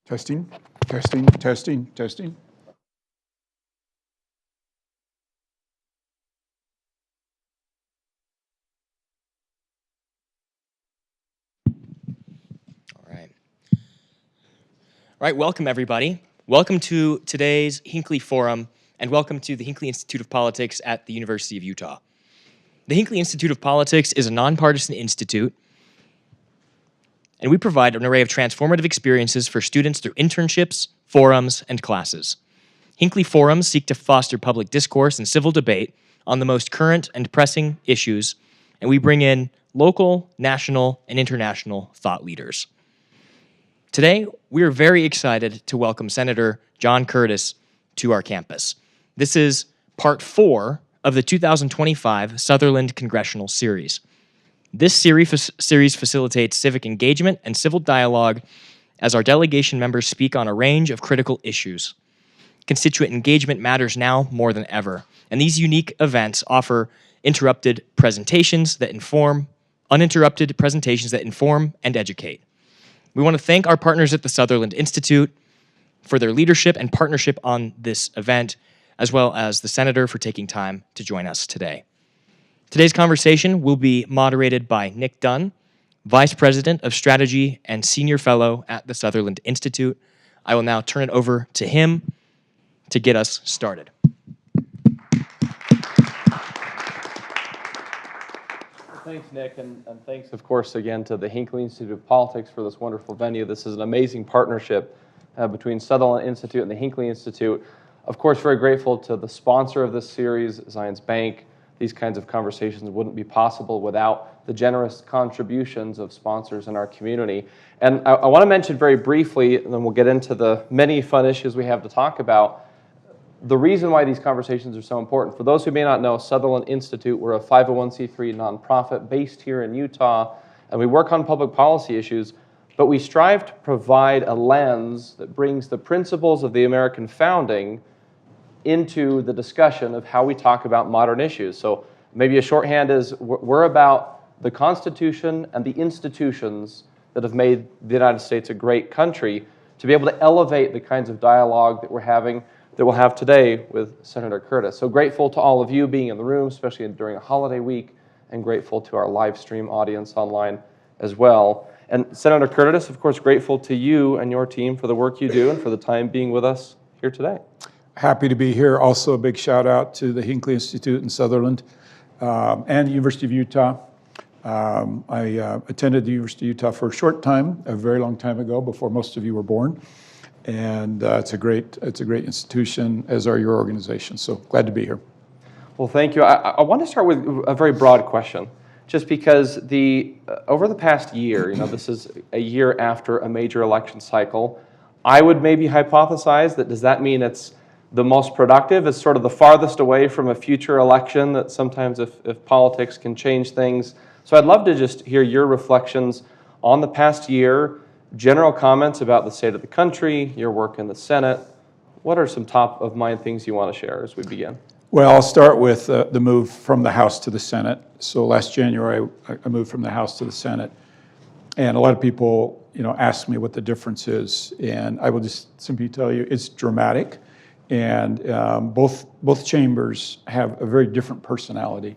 Testing, testing, testing, testing. All right. All right, welcome everybody. Welcome to today's Hinckley Forum, and welcome to the Hinckley Institute of Politics at the University of Utah. The Hinckley Institute of Politics is a nonpartisan institute, and we provide an array of transformative experiences for students through internships, forums, and classes. Hinckley Forums seek to foster public discourse and civil debate on the most current and pressing issues, and we bring in local, national, and international thought leaders. Today, we are very excited to welcome Senator John Curtis to our campus. This is part 4 of the 2025 Sutherland Congressional Series. This series facilitates civic engagement and civil dialogue as our delegation members speak on a range of critical issues. Constituent engagement matters now more than ever, and these unique events offer uninterrupted presentations that inform and educate. We want to thank our partners at the Sutherland Institute for their leadership and partnership on this event, as well as the Senator for taking time to join us today. Today's conversation will be moderated by Nick Dunn, Vice President of Strategy and Senior Fellow at the Sutherland Institute. I will now turn it over to him to get us started. Thanks, Nick, and thanks, of course, again to the Hinckley Institute of Politics for this wonderful venue. This is an amazing partnership between Sutherland Institute and the Hinckley Institute. Of course, very grateful to the sponsor of this series, Zions Bank. These kinds of conversations wouldn't be possible without the generous contributions of sponsors in our community. And I want to mention very briefly, and then we'll get into the many fun issues we have to talk about, the reason why these conversations are so important. For those who may not know, Sutherland Institute, we're a 501c3 nonprofit based here in Utah, and we work on public policy issues, but we strive to provide a lens that brings the principles of the American founding into the discussion of how we talk about modern issues. So maybe a shorthand is we're about the Constitution and the institutions that have made the United States a great country to be able to elevate the kinds of dialogue that we'll have today with Senator Curtis. So grateful to all of you being in the room, especially during a holiday week, and grateful to our live stream audience online as well. And Senator Curtis, of course, grateful to you and your team for the work you do and for the time being with us here today. Happy to be here. Also a big shout out to the Hinckley Institute in Sutherland and the University of Utah. I attended the University of Utah for a short time, a very long time ago, before most of you were born. And it's a great institution, as are your organizations. So glad to be here. Well, thank you. I want to start with a very broad question, just because over the past year, this is a year after a major election cycle. I would maybe hypothesize that does that mean it's the most productive? It's sort of the farthest away from a future election that sometimes if politics can change things. So I'd love to just hear your reflections on the past year, general comments about the state of the country, your work in the Senate. What are some top of mind things you want to share as we begin? Well, I'll start with the move from the House to the Senate. So last January, I moved from the House to the Senate. And a lot of people, ask me what the difference is. And I will just simply tell you it's dramatic. And both chambers have a very different personality.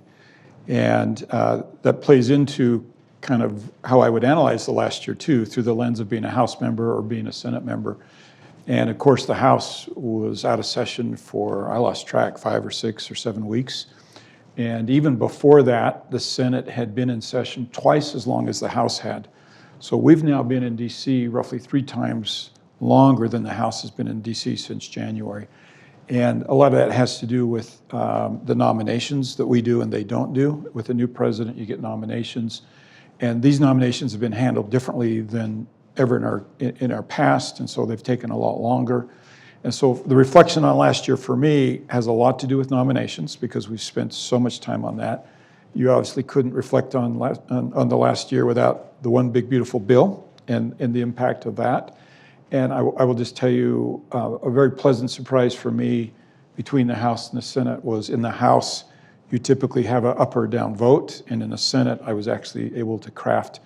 And that plays into kind of how I would analyze the last year too, through the lens of being a House member or being a Senate member. And of course, the House was out of session for, I lost track, 5 or 6 or 7 weeks. And even before that, the Senate had been in session twice as long as the House had. So we've now been in DC roughly 3 times longer than the House has been in DC since January. And a lot of that has to do with the nominations that we do and they don't do. With a new president, you get nominations. And these nominations have been handled differently than ever in our past, and so they've taken a lot longer. And so the reflection on last year for me has a lot to do with nominations because we've spent so much time on that. You obviously couldn't reflect on the last year without the One Big Beautiful Bill and the impact of that. And I will just tell you a very pleasant surprise for me between the House and the Senate was in the House, you typically have an up or down vote, and in the Senate, I was actually able to craft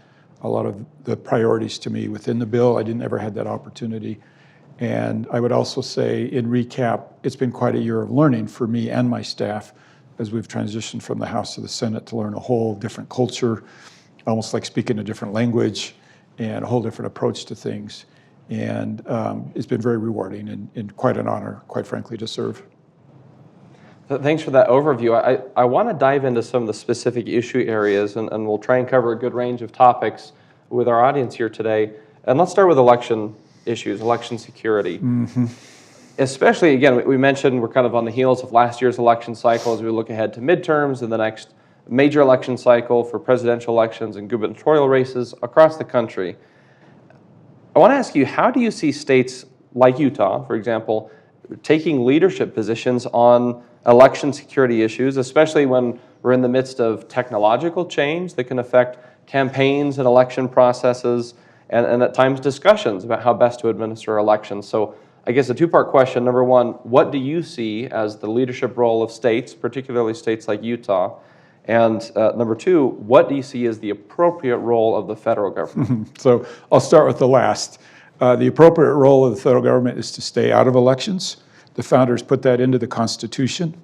a lot of the priorities to me within the bill. I didn't ever had that opportunity. And I would also say, in recap, it's been quite a year of learning for me and my staff as we've transitioned from the House to the Senate to learn a whole different culture, almost like speaking a different language and a whole different approach to things. And it's been very rewarding and quite an honor, quite frankly, to serve. Thanks for that overview. I want to dive into some of the specific issue areas, and we'll try and cover a good range of topics with our audience here today. And let's start with election issues, election security. Especially, again, we mentioned we're kind of on the heels of last year's election cycle as we look ahead to midterms and the next major election cycle for presidential elections and gubernatorial races across the country. I want to ask you, how do you see states like Utah, for example, taking leadership positions on election security issues, especially when we're in the midst of technological change that can affect campaigns and election processes and at times discussions about how best to administer elections? So I guess a two-part question. Number one, what do you see as the leadership role of states, particularly states like Utah? And number two, what do you see as the appropriate role of the federal government? So I'll start with the last. The appropriate role of the federal government is to stay out of elections. The founders put that into the Constitution.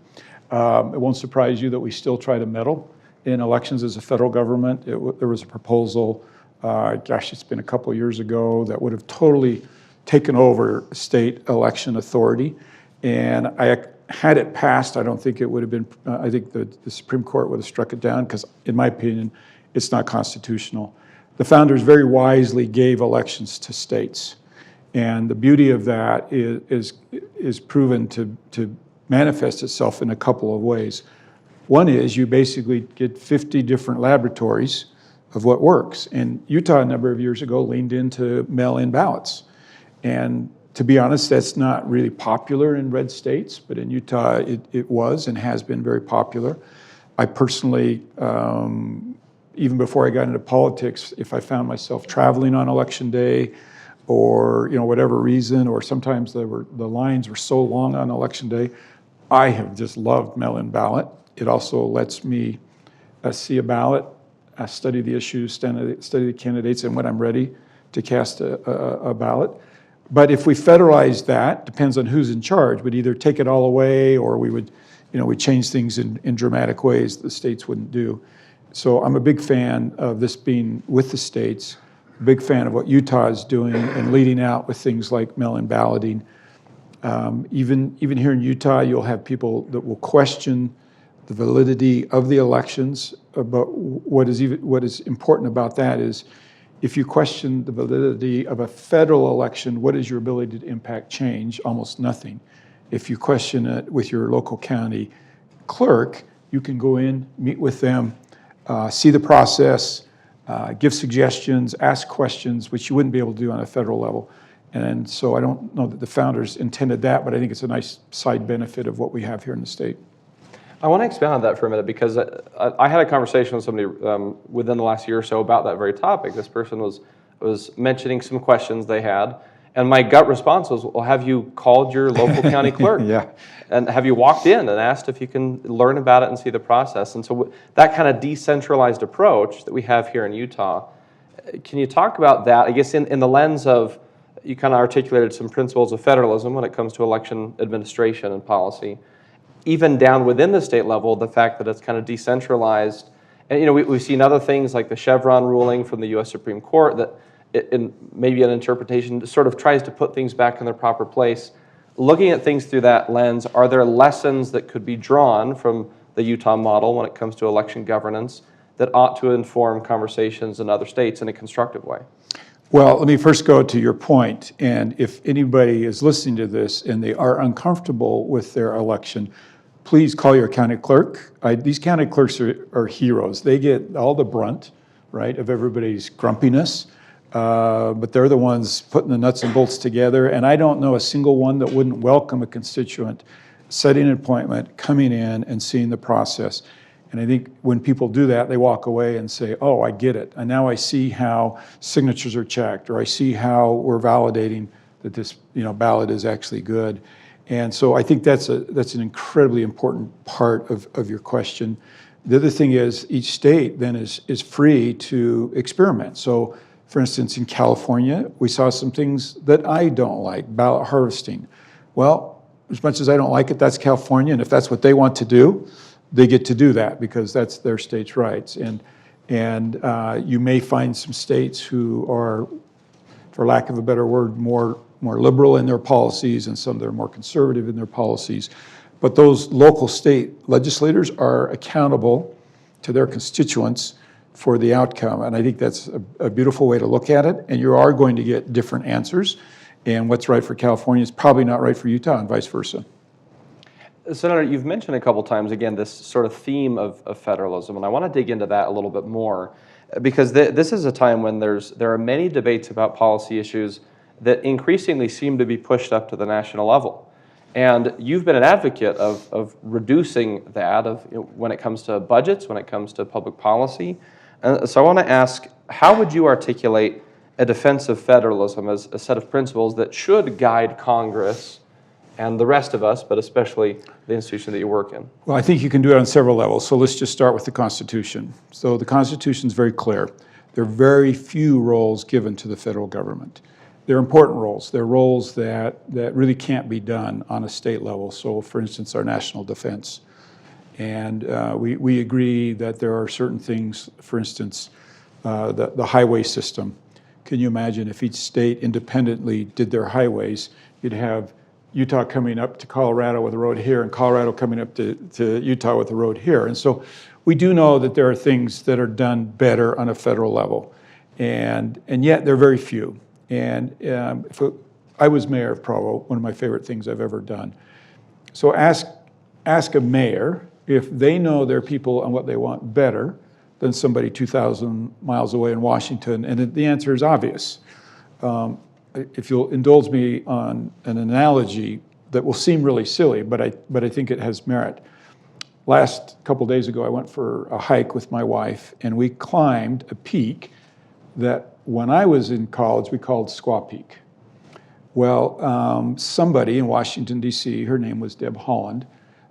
It won't surprise you that we still try to meddle in elections as a federal government. There was a proposal, gosh, it's been a couple of years ago, that would have totally taken over state election authority. And had it passed, I don't think it would have been, I think the Supreme Court would have struck it down because, in my opinion, it's not constitutional. The founders very wisely gave elections to states. And the beauty of that is proven to manifest itself in a couple of ways. One is you basically get 50 different laboratories of what works. And Utah, a number of years ago, leaned into mail-in ballots. And to be honest, that's not really popular in red states, but in Utah it was and has been very popular. I personally, even before I got into politics, if I found myself traveling on election day or whatever reason, or sometimes the lines were so long on election day, I have just loved mail-in ballot. It also lets me see a ballot, study the issues, study the candidates, and when I'm ready to cast a ballot. But if we federalize that, depends on who's in charge, we'd either take it all away or we would, we'd change things in dramatic ways the states wouldn't do. So I'm a big fan of this being with the states, a big fan of what Utah is doing and leading out with things like mail-in balloting. Even here in Utah, you'll have people that will question the validity of the elections. But what is important about that is, if you question the validity of a federal election, what is your ability to impact change? Almost nothing. If you question it with your local county clerk, you can go in, meet with them, see the process, give suggestions, ask questions, which you wouldn't be able to do on a federal level. And so I don't know that the founders intended that, but I think it's a nice side benefit of what we have here in the state. I want to expand on that for a minute because I had a conversation with somebody within the last year or so about that very topic. This person was mentioning some questions they had, and my gut response was, well, have you called your local county clerk? Yeah. And have you walked in and asked if you can learn about it and see the process? And so that kind of decentralized approach that we have here in Utah, can you talk about that, I guess, in the lens of, you kind of articulated some principles of federalism when it comes to election administration and policy, even down within the state level, the fact that it's kind of decentralized. And we've seen other things like the Chevron ruling from the U.S. Supreme Court that, in maybe an interpretation, sort of tries to put things back in their proper place. Looking at things through that lens, are there lessons that could be drawn from the Utah model when it comes to election governance that ought to inform conversations in other states in a constructive way? Well, let me first go to your point. And if anybody is listening to this and they are uncomfortable with their election, please call your county clerk. These county clerks are heroes. They get all the brunt, right, of everybody's grumpiness. But they're the ones putting the nuts and bolts together. And I don't know a single one that wouldn't welcome a constituent setting an appointment, coming in and seeing the process. And I think when people do that, they walk away and say, oh, I get it. And now I see how signatures are checked, or I see how we're validating that this ballot is actually good. And so I think that's an incredibly important part of your question. The other thing is each state then is free to experiment. So for instance, in California, we saw some things that I don't like, ballot harvesting. Well, as much as I don't like it, that's California, and if that's what they want to do, they get to do that because that's their state's rights. And you may find some states who are, for lack of a better word, more liberal in their policies, and some that are more conservative in their policies. But those local state legislators are accountable to their constituents for the outcome. And I think that's a beautiful way to look at it. And you are going to get different answers. And what's right for California is probably not right for Utah, and vice versa. Senator, you've mentioned a couple times, again, this sort of theme of federalism, and I want to dig into that a little bit more, because this is a time when there are many debates about policy issues that increasingly seem to be pushed up to the national level. And you've been an advocate of reducing that when it comes to budgets, when it comes to public policy. So I want to ask, how would you articulate a defense of federalism as a set of principles that should guide Congress and the rest of us, but especially the institution that you work in? Well, I think you can do it on several levels. So let's just start with the Constitution. So the Constitution is very clear. There are very few roles given to the federal government. They're important roles. They're roles that really can't be done on a state level. So for instance, our national defense. And we agree that there are certain things, for instance, the highway system. Can you imagine if each state independently did their highways? You'd have Utah coming up to Colorado with a road here, and Colorado coming up to Utah with a road here. And so we do know that there are things that are done better on a federal level. And yet they're very few. And I was mayor of Provo, one of my favorite things I've ever done. So ask a mayor if they know their people and what they want better than somebody 2,000 miles away in Washington, and the answer is obvious. If you'll indulge me on an analogy that will seem really silly, but I think it has merit. Last couple days ago, I went for a hike with my wife, and we climbed a peak that when I was in college, we called Squaw Peak. Well, somebody in Washington, D.C., her name was Deb Haaland,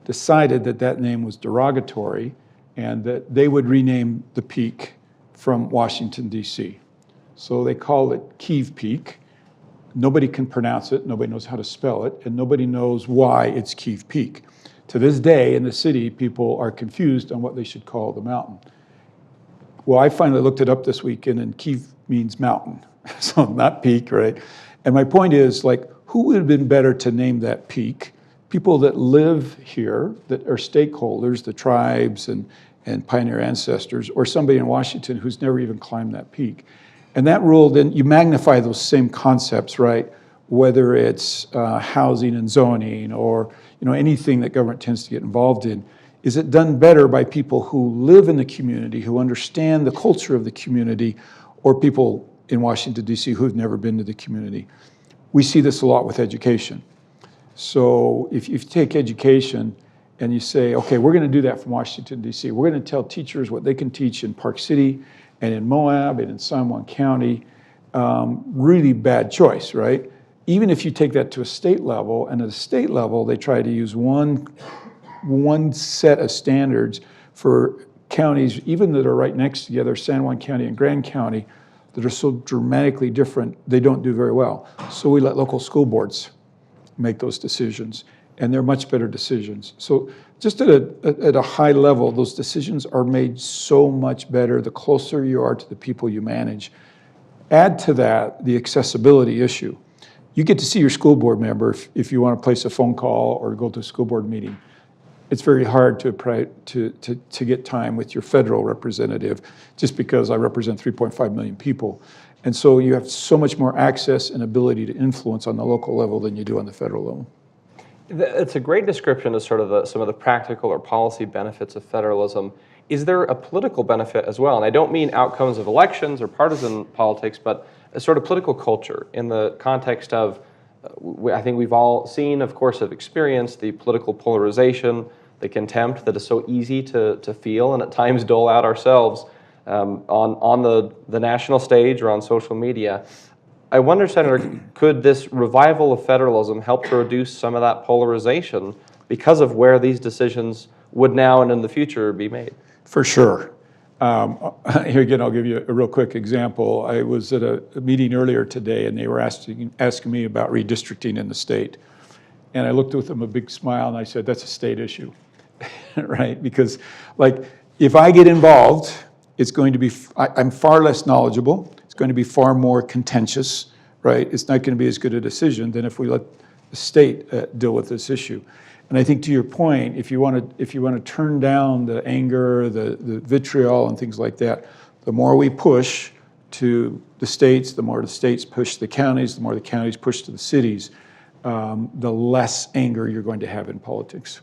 decided that that name was derogatory and that they would rename the peak from Washington, D.C. So they called it Kiev Peak. Nobody can pronounce it, nobody knows how to spell it, and nobody knows why it's Kiev Peak. To this day, in the city, people are confused on what they should call the mountain. Well, I finally looked it up this weekend, and Kiev means mountain, so not peak, right? And my point is, like, who would have been better to name that peak? People that live here, that are stakeholders, the tribes and pioneer ancestors, or somebody in Washington who's never even climbed that peak. And that rule, then you magnify those same concepts, right? Whether it's housing and zoning, or anything that government tends to get involved in. Is it done better by people who live in the community, who understand the culture of the community, or people in Washington, D.C. who've never been to the community? We see this a lot with education. So if you take education and you say, okay, we're going to do that from Washington, D.C. We're going to tell teachers what they can teach in Park City and in Moab and in San Juan County, really bad choice, right? Even if you take that to a state level, and at a state level, they try to use one set of standards for counties, even that are right next together, San Juan County and Grand County, that are so dramatically different, they don't do very well. So we let local school boards make those decisions, and they're much better decisions. So just at a high level, those decisions are made so much better the closer you are to the people you manage. Add to that the accessibility issue. You get to see your school board member if you want to place a phone call or go to a school board meeting. It's very hard to get time with your federal representative just because I represent 3.5 million people. And so you have so much more access and ability to influence on the local level than you do on the federal level. It's a great description of sort of some of the practical or policy benefits of federalism. Is there a political benefit as well? And I don't mean outcomes of elections or partisan politics, but a sort of political culture in the context of, I think we've all seen, of course, have experienced the political polarization, the contempt that is so easy to feel and at times dole out ourselves on the national stage or on social media. I wonder, Senator, could this revival of federalism help to reduce some of that polarization because of where these decisions would now and in the future be made? For sure. Here again, I'll give you a real quick example. I was at a meeting earlier today, and they were asking me about redistricting in the state. And I looked with them a big smile, and I said, that's a state issue, right? Because, like, if I get involved, it's going to be, I'm far less knowledgeable. It's going to be far more contentious, right? It's not going to be as good a decision than if we let the state deal with this issue. And I think to your point, if you want to turn down the anger, the vitriol and things like that, the more we push to the states, the more the states push the counties, the more the counties push to the cities, the less anger you're going to have in politics.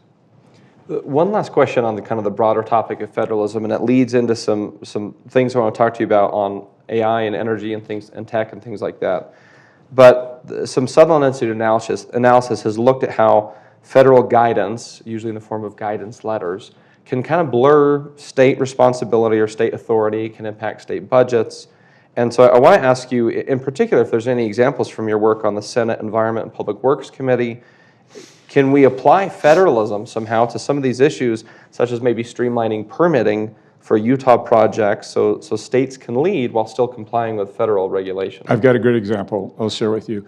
One last question on the kind of the broader topic of federalism, and it leads into some things I want to talk to you about on AI and energy and things and tech and things like that. But some Sutherland Institute analysis has looked at how federal guidance, usually in the form of guidance letters, can kind of blur state responsibility or state authority, can impact state budgets. And so I want to ask you, in particular, if there's any examples from your work on the Senate Environment and Public Works Committee. Can we apply federalism somehow to some of these issues, such as maybe streamlining permitting for Utah projects so states can lead while still complying with federal regulations? I've got a good example I'll share with you.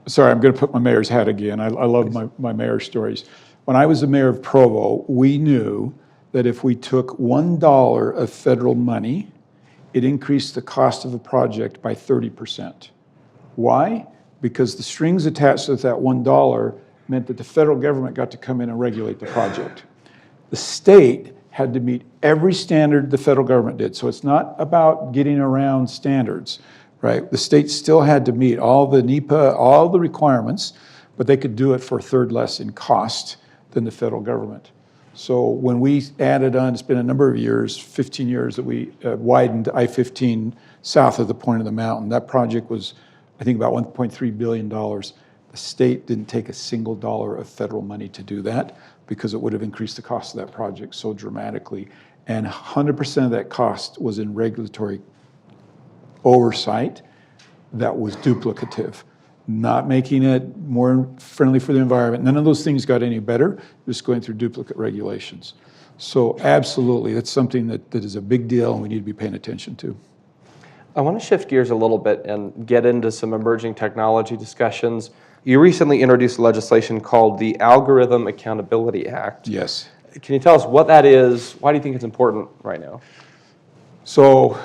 Sorry, I'm going to put my mayor's hat again. I love my mayor stories. When I was the mayor of Provo, we knew that if we took $1 of federal money, it increased the cost of a project by 30%. Why? Because the strings attached to that $1 meant that the federal government got to come in and regulate the project. The state had to meet every standard the federal government did. So it's not about getting around standards, right? The state still had to meet all the NEPA, all the requirements, but they could do it for a third less in cost than the federal government. So when we added on, it's been a number of years, 15 years, that we widened I-15 south of the point of the mountain. That project was, I think, about $1.3 billion. The state didn't take a single dollar of federal money to do that because it would have increased the cost of that project so dramatically. And 100% of that cost was in regulatory oversight that was duplicative, not making it more friendly for the environment. None of those things got any better, just going through duplicate regulations. So absolutely, that's something that is a big deal and we need to be paying attention to. I want to shift gears a little bit and get into some emerging technology discussions. You recently introduced legislation called the Algorithm Accountability Act. Yes. Can you tell us what that is? Why do you think it's important right now? So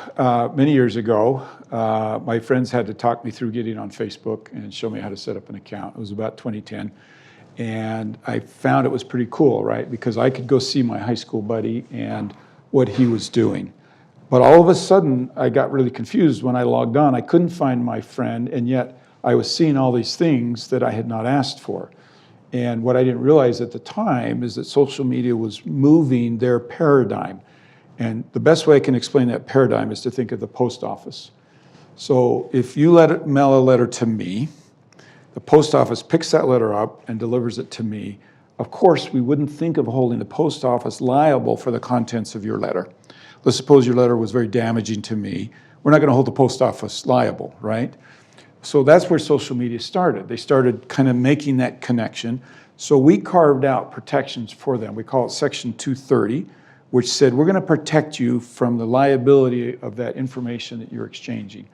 many years ago, my friends had to talk me through getting on Facebook and show me how to set up an account. It was about 2010. And I found it was pretty cool, right? Because I could go see my high school buddy and what he was doing. But all of a sudden, I got really confused when I logged on. I couldn't find my friend, and yet I was seeing all these things that I had not asked for. And what I didn't realize at the time is that social media was moving their paradigm. And the best way I can explain that paradigm is to think of the post office. So if you mail a letter to me, the post office picks that letter up and delivers it to me. Of course, we wouldn't think of holding the post office liable for the contents of your letter. Let's suppose your letter was very damaging to me. We're not going to hold the post office liable, right? So that's where social media started. They started kind of making that connection. So we carved out protections for them. We call it Section 230, which said we're going to protect you from the liability of that information that you're exchanging.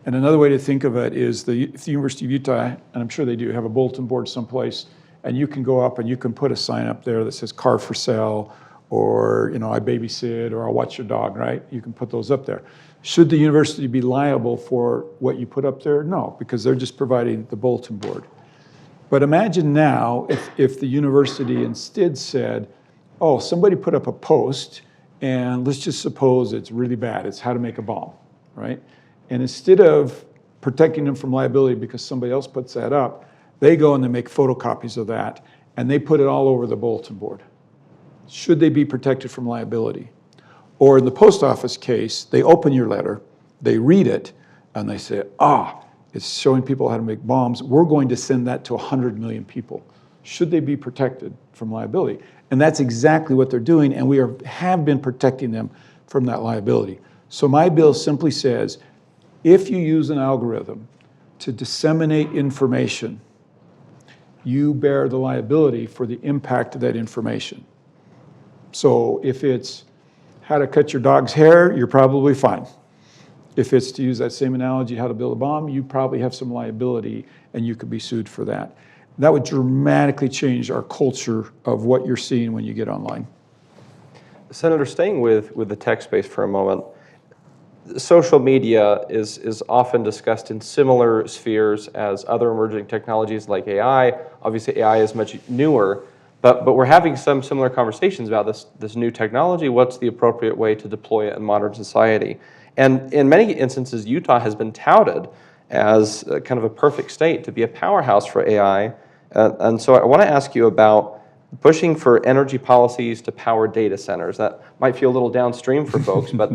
And another way to think of it is the University of Utah, and I'm sure they do, have a bulletin board someplace, and you can go up and you can put a sign up there that says car for sale, or, you know, I babysit, or I'll watch your dog, right? You can put those up there. Should the university be liable for what you put up there? No, because they're just providing the bulletin board. But imagine now if the university instead said, oh, somebody put up a post, and let's just suppose it's really bad. It's how to make a bomb, right? And instead of protecting them from liability because somebody else puts that up, they go and they make photocopies of that, and they put it all over the bulletin board. Should they be protected from liability? Or in the post office case, they open your letter, they read it, and they say, it's showing people how to make bombs. We're going to send that to 100 million people. Should they be protected from liability? And that's exactly what they're doing, and we have been protecting them from that liability. So my bill simply says, if you use an algorithm to disseminate information, you bear the liability for the impact of that information. So if it's how to cut your dog's hair, you're probably fine. If it's, to use that same analogy, how to build a bomb, you probably have some liability and you could be sued for that. That would dramatically change our culture of what you're seeing when you get online. Senator, staying with the tech space for a moment, social media is often discussed in similar spheres as other emerging technologies like AI. Obviously, AI is much newer, but we're having some similar conversations about this new technology. What's the appropriate way to deploy it in modern society? And in many instances, Utah has been touted as kind of a perfect state to be a powerhouse for AI. And so I want to ask you about pushing for energy policies to power data centers. That might feel a little downstream for folks, but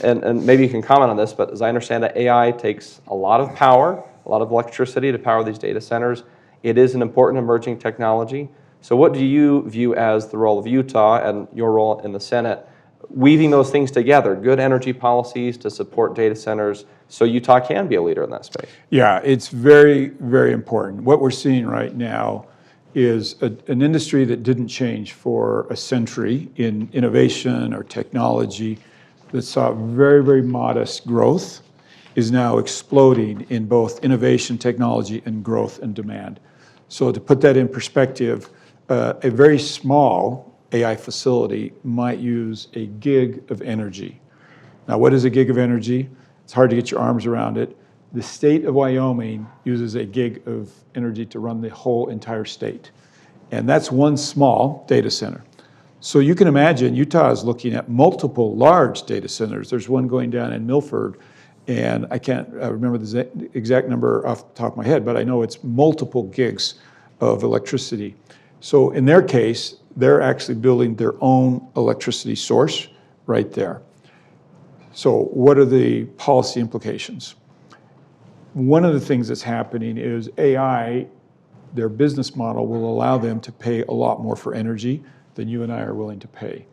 and maybe you can comment on this, but as I understand it, AI takes a lot of power, a lot of electricity to power these data centers. It is an important emerging technology. So what do you view as the role of Utah and your role in the Senate, weaving those things together, good energy policies to support data centers so Utah can be a leader in that space? Yeah, it's very, very important. What we're seeing right now is an industry that didn't change for a century in innovation or technology, that saw very, very modest growth, is now exploding in both innovation, technology, and growth and demand. So to put that in perspective, a very small AI facility might use a gig of energy. Now, what is a gig of energy? It's hard to get your arms around it. The state of Wyoming uses a gig of energy to run the whole entire state. And that's one small data center. So you can imagine Utah is looking at multiple large data centers. There's one going down in Milford, and I can't remember the exact number off the top of my head, but I know it's multiple gigs of electricity. So in their case, they're actually building their own electricity source right there. So what are the policy implications? One of the things that's happening is AI, their business model will allow them to pay a lot more for energy than you and I are willing to pay.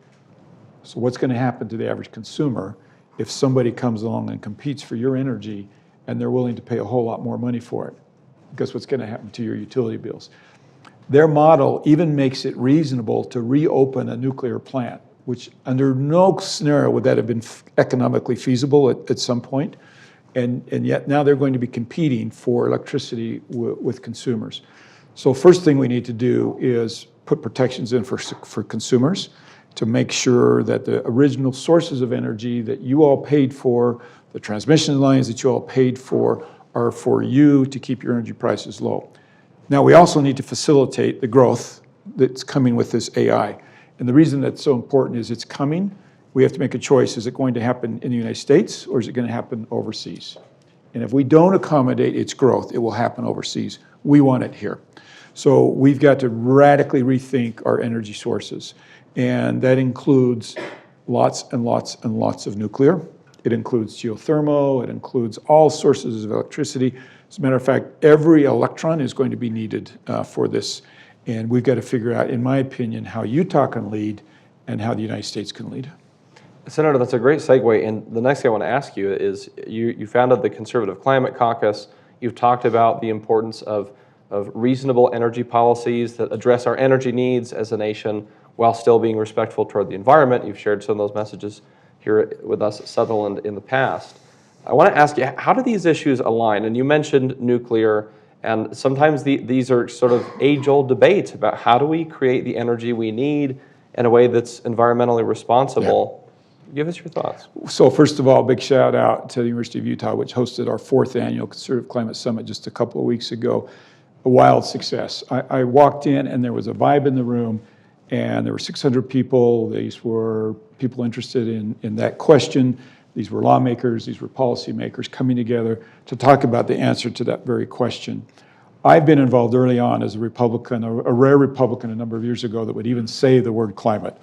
So what's going to happen to the average consumer if somebody comes along and competes for your energy and they're willing to pay a whole lot more money for it? Guess what's going to happen to your utility bills? Their model even makes it reasonable to reopen a nuclear plant, which under no scenario would that have been economically feasible at some point. And yet now they're going to be competing for electricity with consumers. So first thing we need to do is put protections in for consumers to make sure that the original sources of energy that you all paid for, the transmission lines that you all paid for, are for you to keep your energy prices low. Now, we also need to facilitate the growth that's coming with this AI. And the reason that's so important is it's coming. We have to make a choice. Is it going to happen in the United States or is it going to happen overseas? And if we don't accommodate its growth, it will happen overseas. We want it here. So we've got to radically rethink our energy sources. And that includes lots and lots and lots of nuclear. It includes geothermal. It includes all sources of electricity. As a matter of fact, every electron is going to be needed for this. And we've got to figure out, in my opinion, how Utah can lead and how the United States can lead. Senator, that's a great segue. And the next thing I want to ask you is, you founded the Conservative Climate Caucus. You've talked about the importance of reasonable energy policies that address our energy needs as a nation while still being respectful toward the environment. You've shared some of those messages here with us at Sutherland in the past. I want to ask you, how do these issues align? And you mentioned nuclear, and sometimes these are sort of age-old debates about how do we create the energy we need in a way that's environmentally responsible. Yeah. Give us your thoughts. So first of all, big shout out to the University of Utah, which hosted our 4th annual Conservative Climate Summit just a couple of weeks ago. A wild success. I walked in and there was a vibe in the room, and there were 600 people. These were people interested in that question. These were lawmakers, these were policymakers coming together to talk about the answer to that very question. I've been involved early on as a Republican, a rare Republican a number of years ago that would even say the word climate.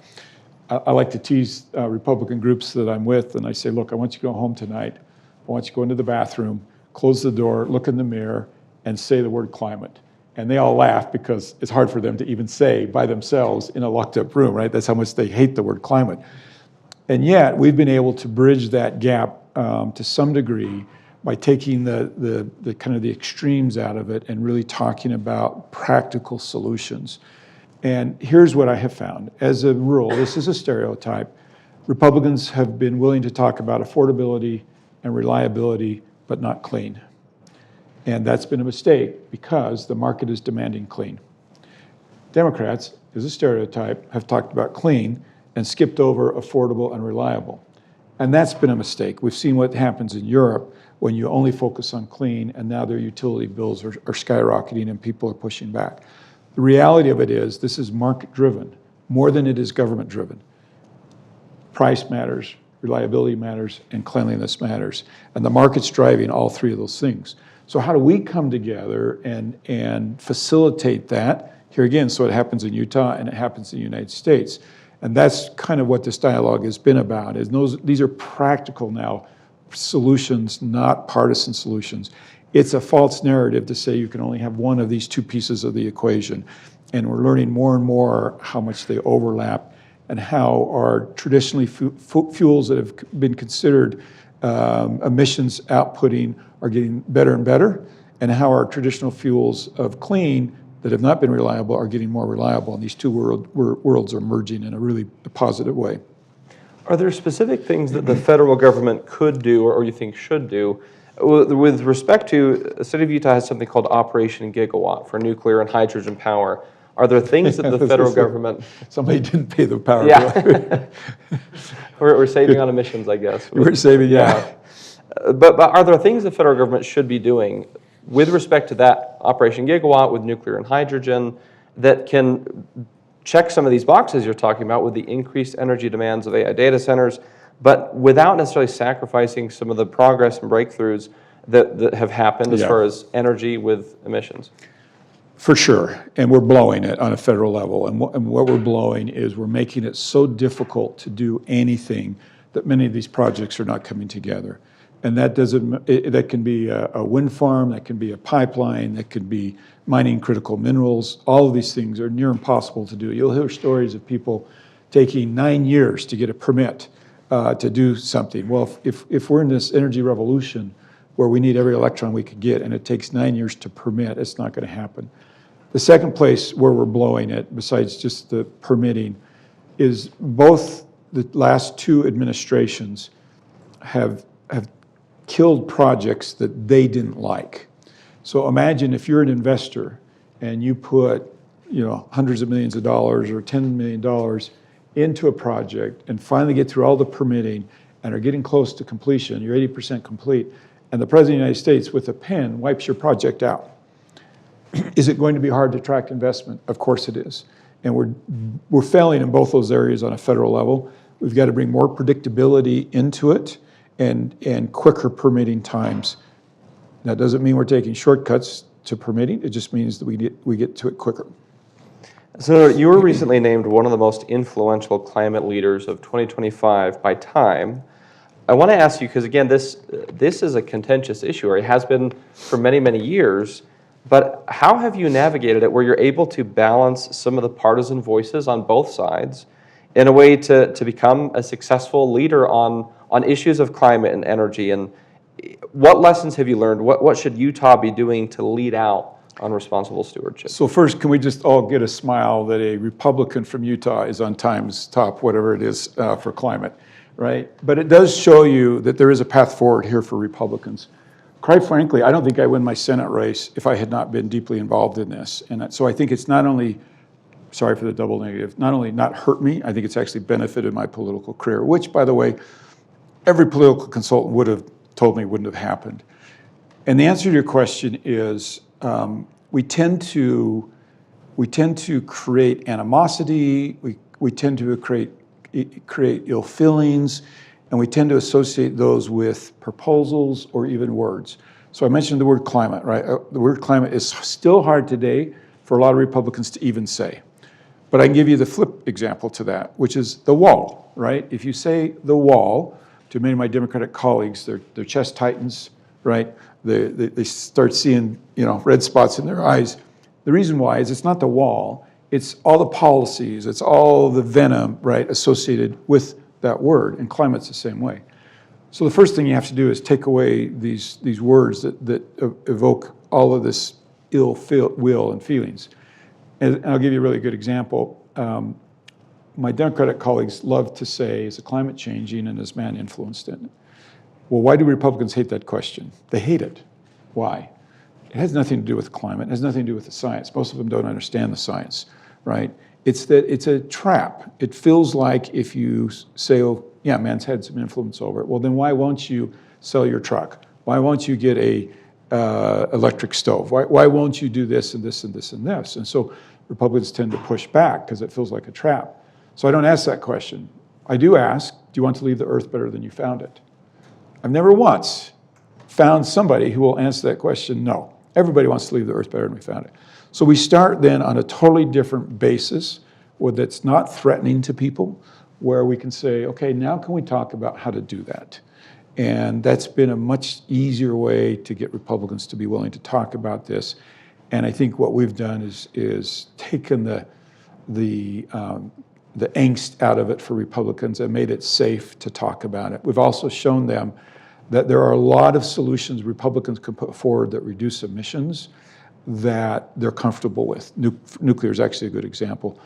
I like to tease Republican groups that I'm with, and I say, look, I want you to go home tonight. I want you to go into the bathroom, close the door, look in the mirror, and say the word climate. And they all laugh because it's hard for them to even say by themselves in a locked up room, right? That's how much they hate the word climate. And yet we've been able to bridge that gap to some degree by taking the kind of the extremes out of it and really talking about practical solutions. And here's what I have found. As a rule, this is a stereotype, Republicans have been willing to talk about affordability and reliability, but not clean. And that's been a mistake because the market is demanding clean. Democrats, as a stereotype, have talked about clean and skipped over affordable and reliable. And that's been a mistake. We've seen what happens in Europe when you only focus on clean, and now their utility bills are skyrocketing and people are pushing back. The reality of it is this is market-driven more than it is government-driven. Price matters, reliability matters, and cleanliness matters. And the market's driving all three of those things. So how do we come together and facilitate that? Here again, so it happens in Utah and it happens in the United States. And that's kind of what this dialogue has been about, is these are practical now solutions, not partisan solutions. It's a false narrative to say you can only have one of these two pieces of the equation. And we're learning more and more how much they overlap and how our traditionally fuels that have been considered emissions outputting are getting better and better, and how our traditional fuels of clean that have not been reliable are getting more reliable. And these two worlds are merging in a really positive way. Are there specific things that the federal government could do or you think should do? With respect to, the city of Utah has something called Operation Gigawatt for nuclear and hydrogen power. Are there things that the federal government... Somebody didn't pay the power bill. We're saving on emissions, I guess. We're saving, yeah. But are there things the federal government should be doing with respect to that Operation Gigawatt with nuclear and hydrogen that can check some of these boxes you're talking about with the increased energy demands of AI data centers, but without necessarily sacrificing some of the progress and breakthroughs that have happened as far as energy with emissions? For sure, and we're blowing it on a federal level. And what we're blowing is we're making it so difficult to do anything that many of these projects are not coming together. And that that can be a wind farm, that can be a pipeline, that could be mining critical minerals. All of these things are near impossible to do. You'll hear stories of people taking 9 years to get a permit to do something. Well, if we're in this energy revolution where we need every electron we could get and it takes 9 years to permit, it's not going to happen. The second place where we're blowing it, besides just the permitting, is both the last two administrations have killed projects that they didn't like. So imagine if you're an investor and you put, hundreds of millions of dollars or $10 million into a project and finally get through all the permitting and are getting close to completion, you're 80% complete, and the President of the United States with a pen wipes your project out. Is it going to be hard to attract investment? Of course it is. And we're failing in both those areas on a federal level. We've got to bring more predictability into it and quicker permitting times. That doesn't mean we're taking shortcuts to permitting. It just means that we get to it quicker. Senator, you were recently named one of the most influential climate leaders of 2025 by Time. I want to ask you, because again, this is a contentious issue, or it has been for many, many years, but how have you navigated it where you're able to balance some of the partisan voices on both sides in a way to become a successful leader on issues of climate and energy? And what lessons have you learned? What should Utah be doing to lead out on responsible stewardship? So first, can we just all get a smile that a Republican from Utah is on Time's top, whatever it is, for climate, right? But it does show you that there is a path forward here for Republicans. Quite frankly, I don't think I win my Senate race if I had not been deeply involved in this. And so I think it's not only, sorry for the double negative, not only not hurt me, I think it's actually benefited my political career, which, by the way, every political consultant would have told me wouldn't have happened. And the answer to your question is we tend to create animosity, we tend to create ill feelings, and we tend to associate those with proposals or even words. So I mentioned the word climate, right? The word climate is still hard today for a lot of Republicans to even say. But I can give you the flip example to that, which is the wall, right? If you say the wall, to many of my Democratic colleagues, their chest tightens, right? They start seeing, red spots in their eyes. The reason why is it's not the wall, it's all the policies, it's all the venom, right, associated with that word, and climate's the same way. So the first thing you have to do is take away these words that evoke all of this ill will and feelings. And I'll give you a really good example. my Democratic colleagues love to say, is the climate changing and is man influenced in it? Well, why do Republicans hate that question? They hate it. Why? It has nothing to do with climate. It has nothing to do with the science. Most of them don't understand the science, right? It's that it's a trap. It feels like if you say, oh, yeah, man's had some influence over it. Well, then why won't you sell your truck? Why won't you get a electric stove? Why won't you do this and this and this and this? And so Republicans tend to push back because it feels like a trap. So I don't ask that question. I do ask, do you want to leave the earth better than you found it? I've never once found somebody who will answer that question, no. Everybody wants to leave the earth better than we found it. So we start then on a totally different basis that's not threatening to people, where we can say, okay, now can we talk about how to do that? And that's been a much easier way to get Republicans to be willing to talk about this. And I think what we've done is taken the angst out of it for Republicans and made it safe to talk about it. We've also shown them that there are a lot of solutions Republicans can put forward that reduce emissions that they're comfortable with. Nuclear is actually a good example.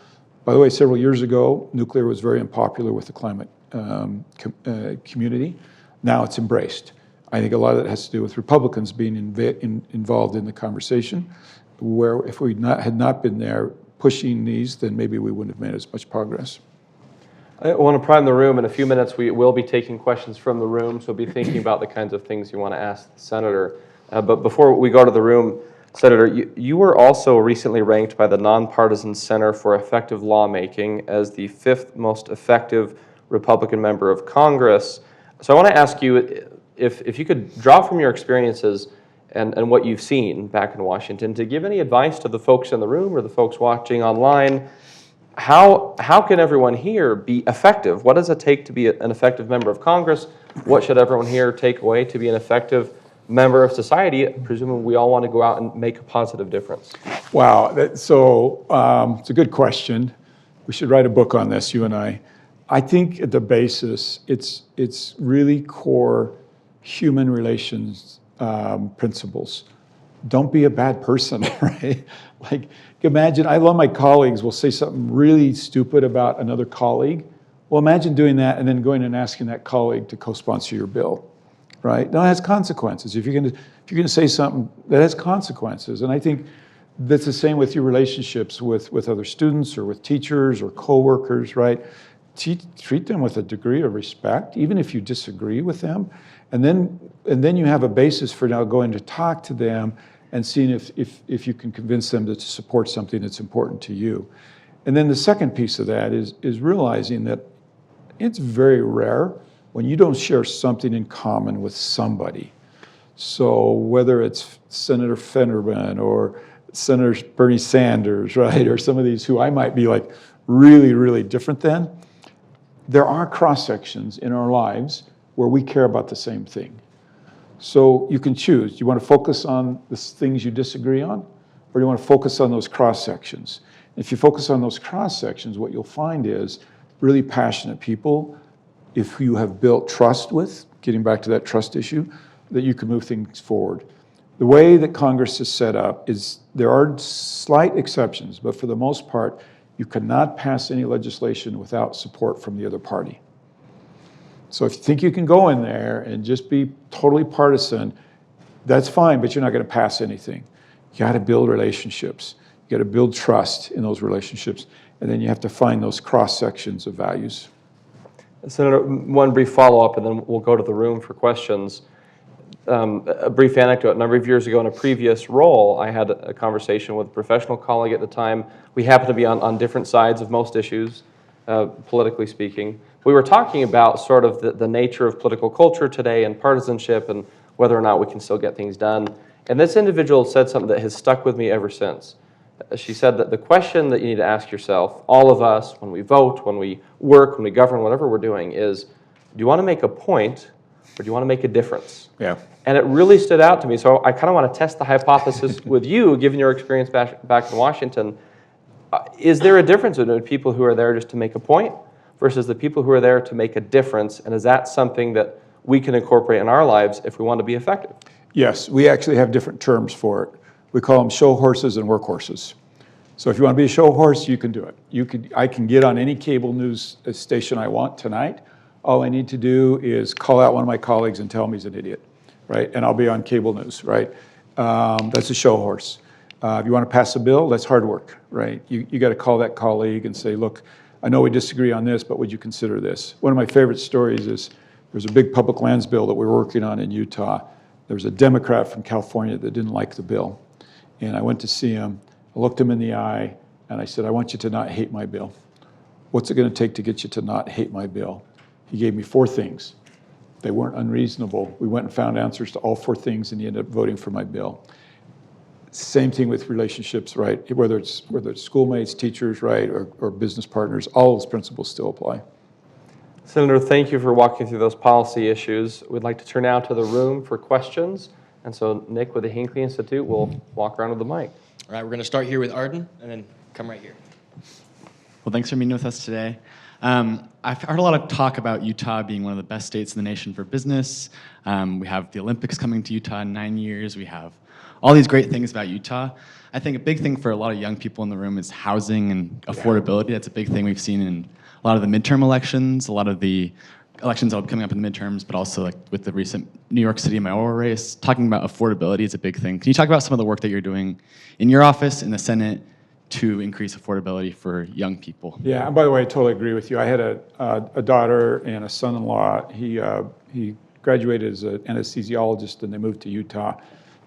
By the way, several years ago, nuclear was very unpopular with the climate community. Now it's embraced. I think a lot of that has to do with Republicans being involved in the conversation, where if we had not been there pushing these, then maybe we wouldn't have made as much progress. I want to prime the room. In a few minutes, we will be taking questions from the room, so be thinking about the kinds of things you want to ask the Senator. But before we go to the room, Senator, you were also recently ranked by the Nonpartisan Center for Effective Lawmaking as the 5th most effective Republican member of Congress. So I want to ask you if you could draw from your experiences and what you've seen back in Washington to give any advice to the folks in the room or the folks watching online. How can everyone here be effective? What does it take to be an effective member of Congress? What should everyone here take away to be an effective member of society, presuming we all want to go out and make a positive difference? Wow, it's a good question. We should write a book on this, you and I. I think at the basis, it's really core human relations principles. Don't be a bad person, right? Like, imagine, a lot of my colleagues will say something really stupid about another colleague. Well, imagine doing that and then going and asking that colleague to co-sponsor your bill, right? Now, it has consequences. If you're going to say something that has consequences, and I think that's the same with your relationships with other students or with teachers or coworkers, right? Treat them with a degree of respect, even if you disagree with them, and then you have a basis for now going to talk to them and seeing if you can convince them to support something that's important to you. And then the second piece of that is realizing that it's very rare when you don't share something in common with somebody. So whether it's Senator Fetterman or Senator Bernie Sanders, right, or some of these who I might be like really, really different than, there are cross-sections in our lives where we care about the same thing. So you can choose. Do you want to focus on the things you disagree on, or do you want to focus on those cross-sections? If you focus on those cross-sections, what you'll find is really passionate people, if you have built trust with, getting back to that trust issue, that you can move things forward. The way that Congress is set up is, there are slight exceptions, but for the most part, you cannot pass any legislation without support from the other party. So if you think you can go in there and just be totally partisan, that's fine, but you're not going to pass anything. You got to build relationships. You got to build trust in those relationships, and then you have to find those cross-sections of values. Senator, one brief follow-up, and then we'll go to the room for questions. A brief anecdote. A number of years ago in a previous role, I had a conversation with a professional colleague at the time. We happened to be on different sides of most issues, politically speaking. We were talking about sort of the nature of political culture today and partisanship and whether or not we can still get things done. And this individual said something that has stuck with me ever since. She said that the question that you need to ask yourself, all of us, when we vote, when we work, when we govern, whatever we're doing, is, do you want to make a point or do you want to make a difference? Yeah. And it really stood out to me. So I kind of want to test the hypothesis with you, given your experience back in Washington. Is there a difference between people who are there just to make a point versus the people who are there to make a difference? And is that something that we can incorporate in our lives if we want to be effective? Yes, we actually have different terms for it. We call them show horses and work horses. So if you want to be a show horse, you can do it. I can get on any cable news station I want tonight. All I need to do is call out one of my colleagues and tell him he's an idiot, right? And I'll be on cable news, right? That's a show horse. If you want to pass a bill, that's hard work, right? You got to call that colleague and say, look, I know we disagree on this, but would you consider this? One of my favorite stories is there's a big public lands bill that we're working on in Utah. There was a Democrat from California that didn't like the bill. And I went to see him, I looked him in the eye, and I said, I want you to not hate my bill. What's it going to take to get you to not hate my bill? He gave me 4 things. They weren't unreasonable. We went and found answers to all 4 things, and he ended up voting for my bill. Same thing with relationships, right? Whether it's schoolmates, teachers, right, or business partners, all those principles still apply. Senator, thank you for walking through those policy issues. We'd like to turn now to the room for questions. And so Nick with the Hinckley Institute will walk around with the mic. All right, we're going to start here with Arden and then come right here. Well, thanks for meeting with us today. I've heard a lot of talk about Utah being one of the best states in the nation for business. We have the Olympics coming to Utah in 9 years. We have all these great things about Utah. I think a big thing for a lot of young people in the room is housing and affordability. That's a big thing we've seen in a lot of the midterm elections, a lot of the elections that are coming up in the midterms, but also like with the recent New York City mayoral race. Talking about affordability is a big thing. Can you talk about some of the work that you're doing in your office, in the Senate, to increase affordability for young people? Yeah, and by the way, I totally agree with you. I had a daughter and a son-in-law. He graduated as an anesthesiologist, and they moved to Utah.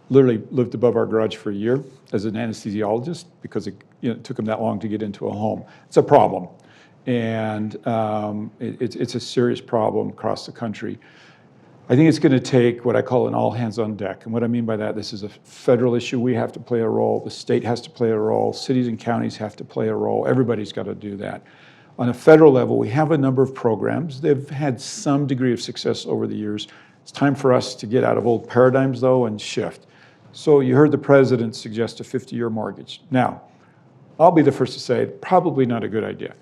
Literally lived above our garage for a year as an anesthesiologist because it took him that long to get into a home. It's a problem, and it's a serious problem across the country. I think it's going to take what I call an all hands on deck. And what I mean by that, this is a federal issue. We have to play a role. The state has to play a role. Cities and counties have to play a role. Everybody's got to do that. On a federal level, we have a number of programs. They've had some degree of success over the years. It's time for us to get out of old paradigms, though, and shift. So you heard the president suggest a 50-year mortgage. Now, I'll be the first to say, probably not a good idea.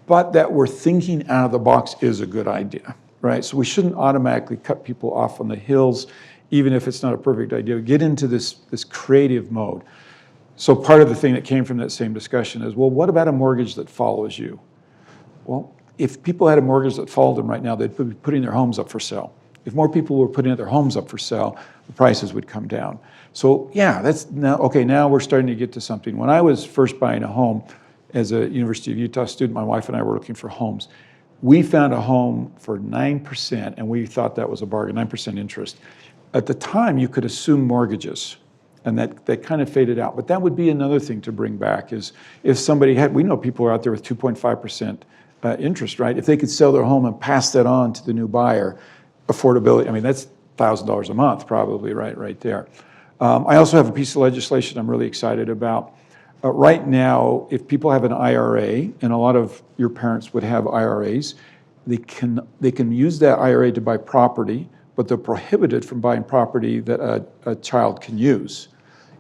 But that we're thinking out of the box is a good idea. Right? So we shouldn't automatically cut people off on the hills, even if it's not a perfect idea. Get into this creative mode. So part of the thing that came from that same discussion is, well, what about a mortgage that follows you? Well, if people had a mortgage that followed them right now, they'd be putting their homes up for sale. If more people were putting their homes up for sale, the prices would come down. So yeah, now we're starting to get to something. When I was first buying a home as a University of Utah student, my wife and I were looking for homes. We found a home for 9%, and we thought that was a bargain, 9% interest. At the time, you could assume mortgages, and that kind of faded out. But that would be another thing to bring back is if somebody we know people are out there with 2.5% interest, right? If they could sell their home and pass that on to the new buyer, affordability, I mean, that's $1,000 a month probably, right there. I also have a piece of legislation I'm really excited about. Right now, if people have an IRA, and a lot of your parents would have IRAs, they can use that IRA to buy property, but they're prohibited from buying property that a child can use.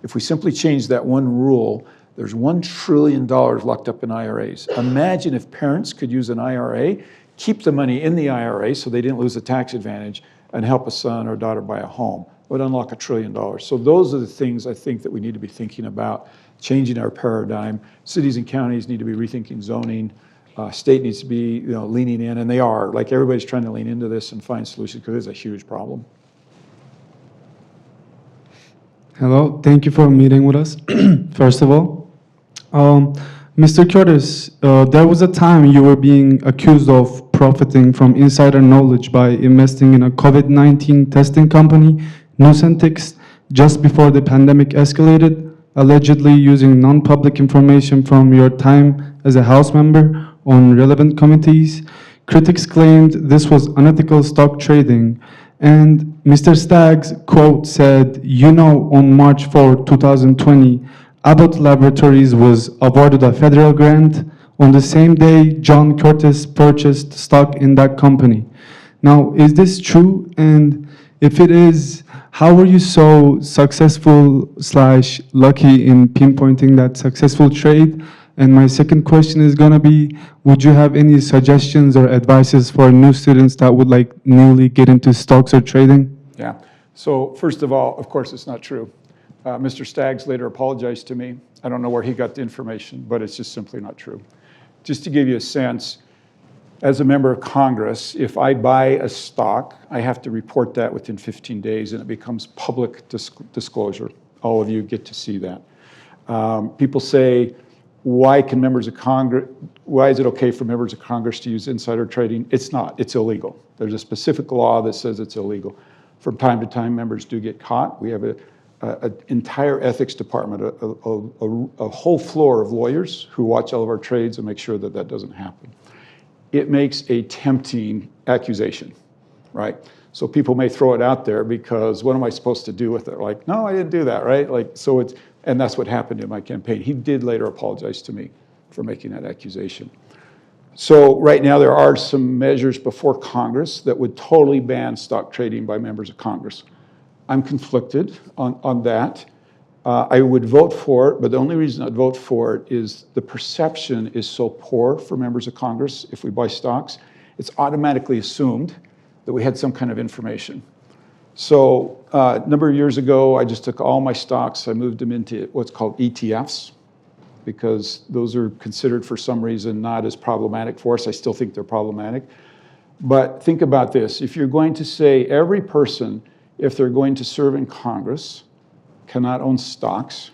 If we simply change that one rule, there's $1 trillion locked up in IRAs. Imagine if parents could use an IRA, keep the money in the IRA so they didn't lose the tax advantage, and help a son or daughter buy a home. It would unlock $1 trillion. So those are the things I think that we need to be thinking about. Changing our paradigm. Cities and counties need to be rethinking zoning. State needs to be leaning in, and they are. Like everybody's trying to lean into this and find solutions because it's a huge problem. Hello, thank you for meeting with us. First of all, Mr. Curtis, there was a time you were being accused of profiting from insider knowledge by investing in a COVID-19 testing company, Nucentix, just before the pandemic escalated, allegedly using non-public information from your time as a House member on relevant committees. Critics claimed this was unethical stock trading. And Mr. Staggs, quote, said, on March 4, 2020, Abbott Laboratories was awarded a federal grant. On the same day, John Curtis purchased stock in that company. Now, is this true? And if it is, how were you so successful / lucky in pinpointing that successful trade? And my second question is gonna be, would you have any suggestions or advices for new students that would newly get into stocks or trading? Yeah, so first of all, of course, it's not true. Mr. Staggs later apologized to me. I don't know where he got the information, but it's just simply not true. Just to give you a sense, as a member of Congress, if I buy a stock, I have to report that within 15 days, and it becomes public disclosure. All of you get to see that. People say, why is it okay for members of Congress to use insider trading? It's not, it's illegal. There's a specific law that says it's illegal. From time to time, members do get caught. We have an entire ethics department, a whole floor of lawyers who watch all of our trades and make sure that that doesn't happen. It makes a tempting accusation, right? So people may throw it out there because what am I supposed to do with it? Like, no, I didn't do that, right? And that's what happened in my campaign. He did later apologize to me for making that accusation. So right now there are some measures before Congress that would totally ban stock trading by members of Congress. I'm conflicted on that. I would vote for it, but the only reason I'd vote for it is the perception is so poor for members of Congress if we buy stocks. It's automatically assumed that we had some kind of information. So a number of years ago, I just took all my stocks, I moved them into what's called ETFs, because those are considered for some reason not as problematic for us. I still think they're problematic. But think about this. If you're going to say every person, if they're going to serve in Congress, cannot own stocks,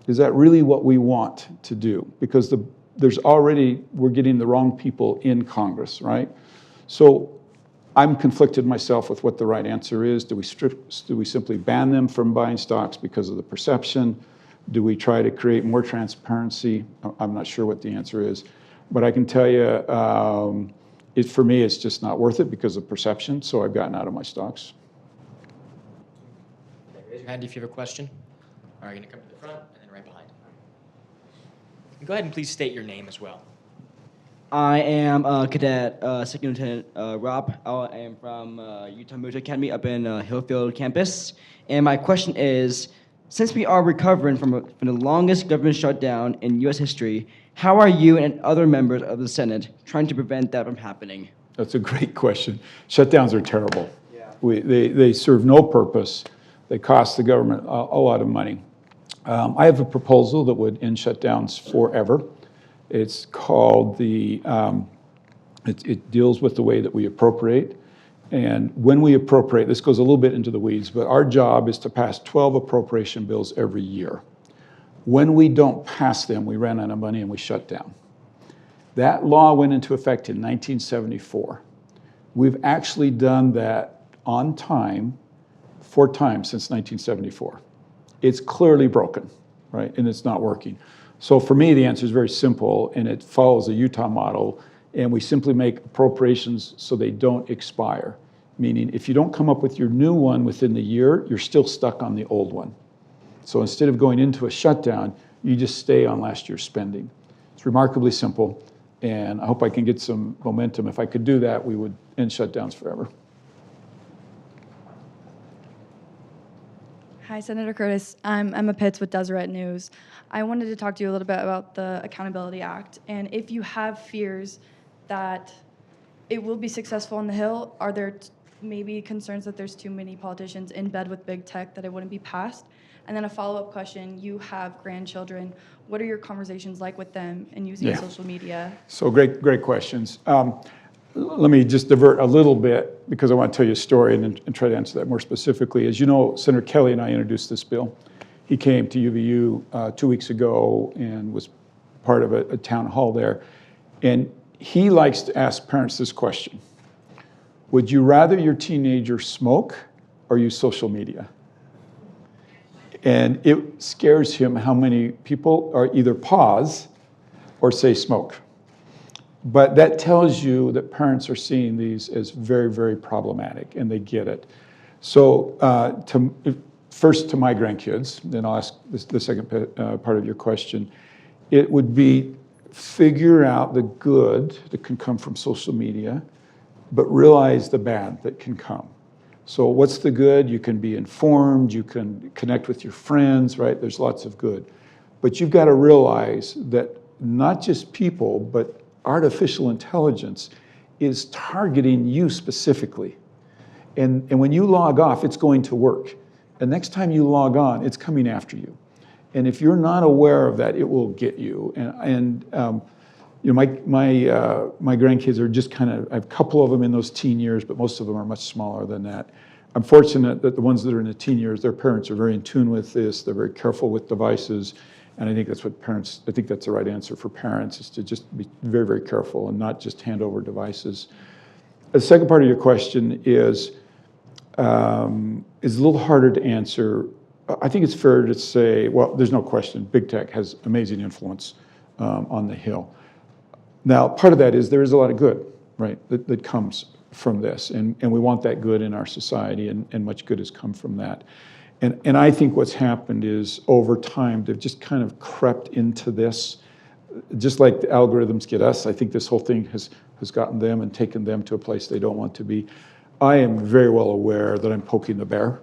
is that really what we want to do? Because we're getting the wrong people in Congress, right? So I'm conflicted myself with what the right answer is. Do we simply ban them from buying stocks because of the perception? Do we try to create more transparency? I'm not sure what the answer is, but I can tell you, for me, it's just not worth it because of perception, so I've gotten out of my stocks. Raise your hand if you have a question. All right, you're going to come to the front and then right behind. Go ahead and please state your name as well. I am Cadet Second Lieutenant Rob. I am from Utah Military Academy up in Hillfield campus. And my question is, since we are recovering from the longest government shutdown in U.S. history, how are you and other members of the Senate trying to prevent that from happening? That's a great question. Shutdowns are terrible. Yeah. They serve no purpose. They cost the government a lot of money. I have a proposal that would end shutdowns forever. It's called it deals with the way that we appropriate. And when we appropriate, this goes a little bit into the weeds, but our job is to pass 12 appropriation bills every year. When we don't pass them, we run out of money and we shut down. That law went into effect in 1974. We've actually done that on time 4 times since 1974. It's clearly broken, right? And it's not working. So for me, the answer is very simple, and it follows the Utah model, and we simply make appropriations so they don't expire. Meaning, if you don't come up with your new one within the year, you're still stuck on the old one. So instead of going into a shutdown, you just stay on last year's spending. It's remarkably simple, and I hope I can get some momentum. If I could do that, we would end shutdowns forever. Hi, Senator Curtis. I'm Emma Pitts with Deseret News. I wanted to talk to you a little bit about the Accountability Act, and if you have fears that it will be successful on the Hill, are there maybe concerns that there's too many politicians in bed with big tech that it wouldn't be passed? And then a follow-up question, you have grandchildren. What are your conversations like with them and using social media? So great questions. Let me just divert a little bit because I want to tell you a story and try to answer that more specifically. As you know, Senator Kelly and I introduced this bill. He came to UVU 2 weeks ago and was part of a town hall there. And he likes to ask parents this question: would you rather your teenager smoke or use social media? And it scares him how many people are either pause or say smoke. But that tells you that parents are seeing these as very, very problematic, and they get it. So first to my grandkids, then I'll ask the second part of your question. It would be figure out the good that can come from social media, but realize the bad that can come. So what's the good? You can be informed, you can connect with your friends, right? There's lots of good. But you've got to realize that not just people, but artificial intelligence is targeting you specifically. And when you log off, it's going to work. And next time you log on, it's coming after you. And if you're not aware of that, it will get you. You know, my grandkids are just kind of, I have a couple of them in those teen years, but most of them are much smaller than that. I'm fortunate that the ones that are in the teen years, their parents are very in tune with this. They're very careful with devices. And I think that's what parents, I think that's the right answer for parents, is to just be very, very careful and not just hand over devices. The second part of your question is a little harder to answer. I think it's fair to say, well, there's no question, big tech has amazing influence on the Hill. Now, part of that is there is a lot of good, right, that comes from this, and we want that good in our society, and much good has come from that. And I think what's happened is over time, they've just kind of crept into this, just like the algorithms get us. I think this whole thing has gotten them and taken them to a place they don't want to be. I am very well aware that I'm poking the bear,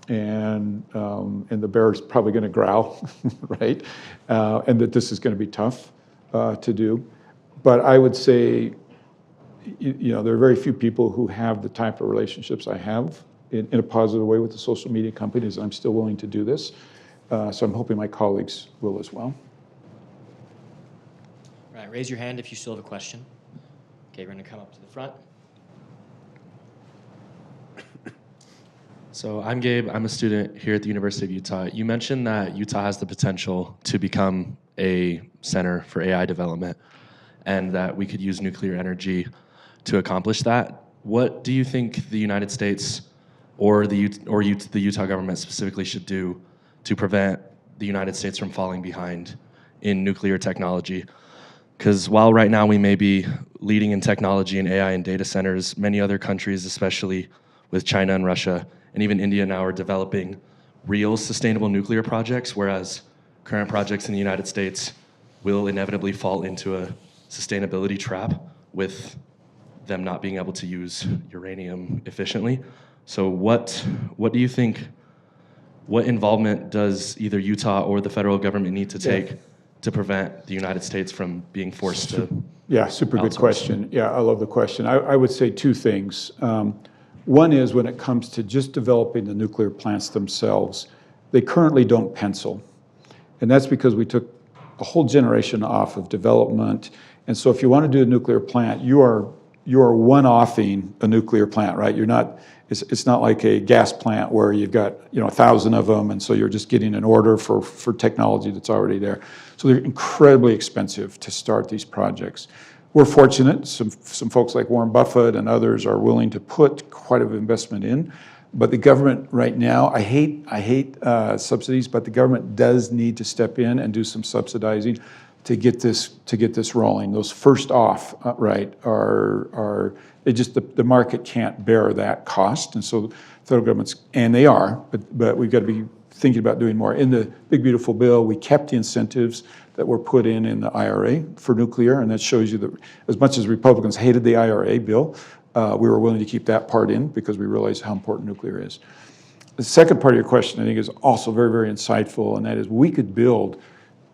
and the bear is probably going to growl, right? And that this is going to be tough to do. But I would say, you know, there are very few people who have the type of relationships I have in a positive way with the social media companies. I'm still willing to do this. So I'm hoping my colleagues will as well. All right, raise your hand if you still have a question. Okay, we're going to come up to the front. So I'm Gabe. I'm a student here at the University of Utah. You mentioned that Utah has the potential to become a center for AI development and that we could use nuclear energy to accomplish that. What do you think the United States or the Utah government specifically should do to prevent the United States from falling behind in nuclear technology? Because while right now we may be leading in technology and AI and data centers, many other countries, especially with China and Russia, and even India now, are developing real sustainable nuclear projects, whereas current projects in the United States will inevitably fall into a sustainability trap with them not being able to use uranium efficiently. So what do you think, what involvement does either Utah or the federal government need to take to prevent the United States from being forced to Yeah, super good outsource? question. Yeah, I love the question. I would say two things. One is when it comes to just developing the nuclear plants themselves, they currently don't pencil. And that's because we took a whole generation off of development. And so if you want to do a nuclear plant, you are one-offing a nuclear plant, right? You're not, it's not like a gas plant where you've got, you know, 1,000 of them, and so you're just getting an order for technology that's already there. So they're incredibly expensive to start these projects. We're fortunate, some folks like Warren Buffett and others are willing to put quite an investment in, but the government right now, I hate subsidies, but the government does need to step in and do some subsidizing to get this rolling. Those first off, right, are they just, the market can't bear that cost, and so federal governments, and they are, but we've got to be thinking about doing more. In the Big Beautiful Bill, we kept the incentives that were put in the IRA for nuclear, and that shows you that as much as Republicans hated the IRA bill, we were willing to keep that part in because we realized how important nuclear is. The second part of your question, I think, is also very, very insightful, and that is we could build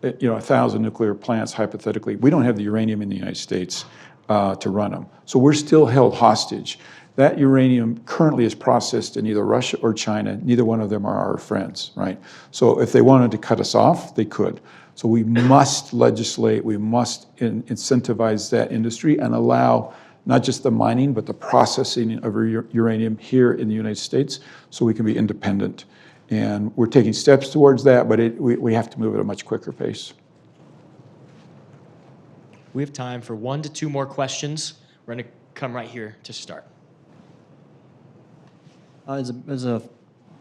1,000 nuclear plants, hypothetically. We don't have the uranium in the United States to run them. So we're still held hostage. That uranium currently is processed in either Russia or China. Neither one of them are our friends, right? So if they wanted to cut us off, they could. So we must legislate, we must incentivize that industry and allow not just the mining, but the processing of uranium here in the United States so we can be independent. And we're taking steps towards that, but we have to move at a much quicker pace. We have time for 1 to 2 more questions. We're going to come right here to start. As a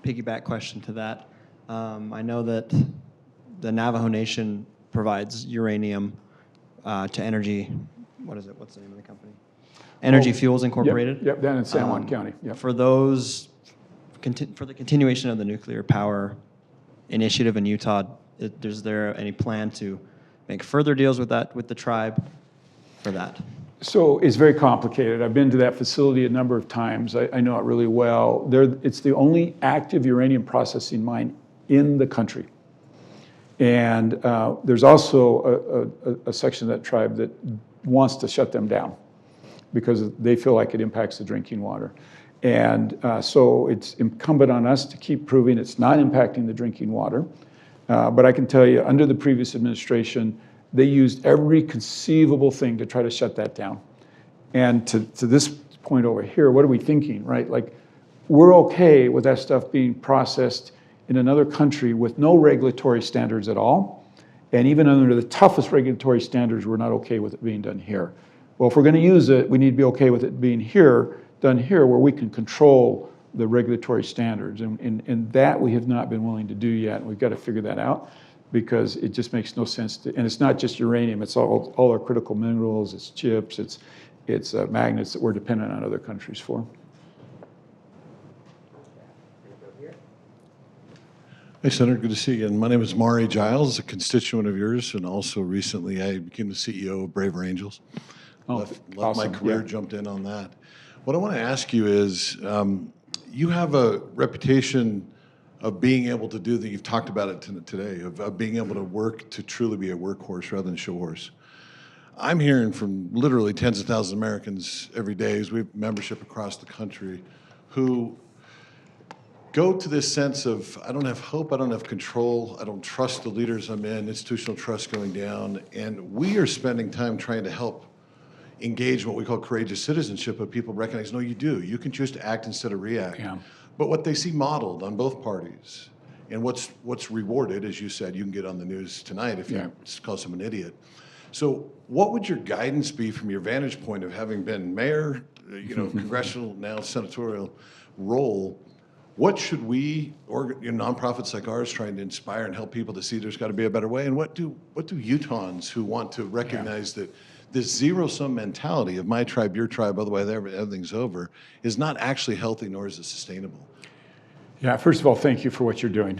piggyback question to that, I know that the Navajo Nation provides uranium to Energy, what's the name of the company? Energy Fuels Incorporated? Yep, down in San Juan County. Yep. For those, for the continuation of the nuclear power initiative in Utah, is there any plan to make further deals with the tribe for that? So it's very complicated. I've been to that facility a number of times. I know it really well. It's the only active uranium processing mine in the country. And there's also a section of that tribe that wants to shut them down because they feel like it impacts the drinking water. And so it's incumbent on us to keep proving it's not impacting the drinking water. But I can tell you, under the previous administration, they used every conceivable thing to try to shut that down. And to this point over here, what are we thinking, right? Like, we're okay with that stuff being processed in another country with no regulatory standards at all. And even under the toughest regulatory standards, we're not okay with it being done here. Well, if we're going to use it, we need to be okay with it being done here, where we can control the regulatory standards. And that we have not been willing to do yet. And we've got to figure that out, because it just makes no sense to, and it's not just uranium, it's all our critical minerals, it's chips, it's magnets that we're dependent on other countries for. Hey, Senator, good to see you again. My name is Mari Giles, a constituent of yours, and also recently I became the CEO of Braver Angels. Left awesome. my career, Yeah. jumped in on that. What I want to ask you is, you have a reputation of being able to do that. You've talked about it today, of being able to work to truly be a workhorse rather than show horse. I'm hearing from literally tens of thousands of Americans every day, as we have membership across the country, who go to this sense of, I don't have hope, I don't have control, I don't trust the leaders I'm in, institutional trust going down, and we are spending time trying to help engage what we call courageous citizenship, but people recognize, no, you do. You can choose to act instead of react. Yeah. But what they see modeled on both parties, and what's rewarded, as you said, you can get on the news tonight if you call someone an idiot. So what would your guidance be from your vantage point of having been mayor, congressional, now senatorial role? What should we, or nonprofits like ours, trying to inspire and help people to see there's got to be a better way? And what do Utahns who want to recognize that this zero-sum mentality of my tribe, your tribe, otherwise everything's over, is not actually healthy, nor is it sustainable? Yeah, first of all, thank you for what you're doing.